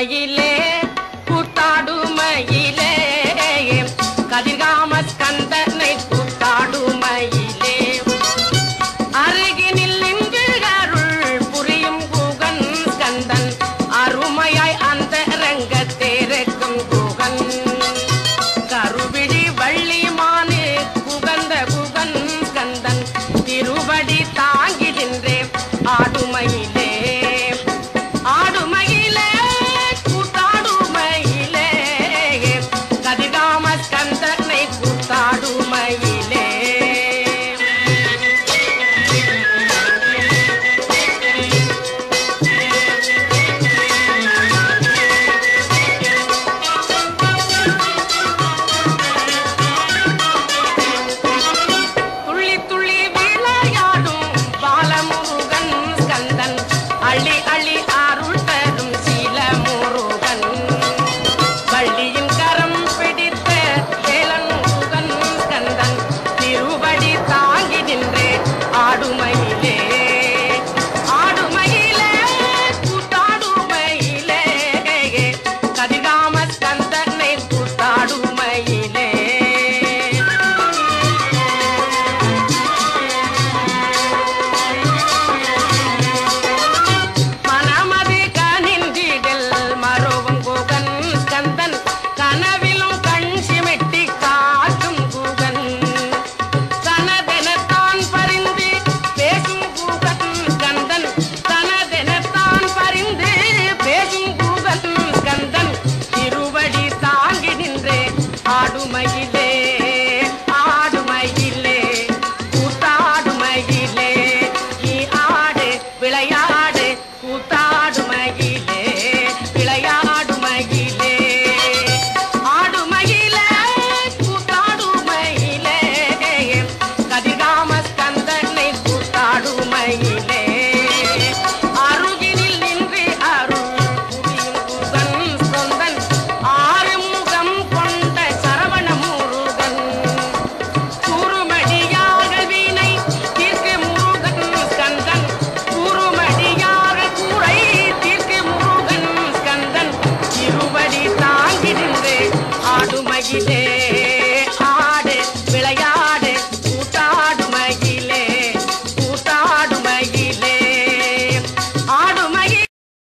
ஆடுமயிலே கூத்தாடுமயிலே கதிர்காம ஸ்கந்தனை கூத்தாடுமயிலே அருகினில் நின்று அருள் புரியும் குகன் ஸ்கந்தன் அருமையாய் அந்த ரங்கத்தேருக்கும் குகன் கருவிழி வள்ளிமானு குகந்த குகன் ஸ்கந்தன் திருவடி தாங்கிடின்றே ஆடுமயிலே ஆடுமயிலே கூத்தாடுமயிலே கதிர்காம ஸ்கந்தனை கூத்தாடுமயிலே துள்ளி துள்ளி விளையாடும் பாலமுருகன் ஸ்கந்தன் அள்ளி அள்ளி அருள் தரும் சீல முருகன் வள்ளியின் கரம் பிடித்த வேலன் முருகன் ஸ்கந்தன் திருவடி தாங்கி நின்றே ஆடுமயிலே ஆடுமயிலே கூத்தாடுமயிலே கதிர்காம ஸ்கந்தனை கூத்தாடுமயிலே மனமது கனிந்திடல் மரோவும் குகன் ஸ்கந்தன் கனவிலும் கண் சிமிட்டி காட்டும் குகன் தனதெனத்தான் பரிந்து பேசும் குகன் ஸ்கந்தன் தனதெனத்தான் பரிந்து பேசும் குகன் ஸ்கந்தன் திருவடி தாங்கி நின்றே ஆடுமயிலே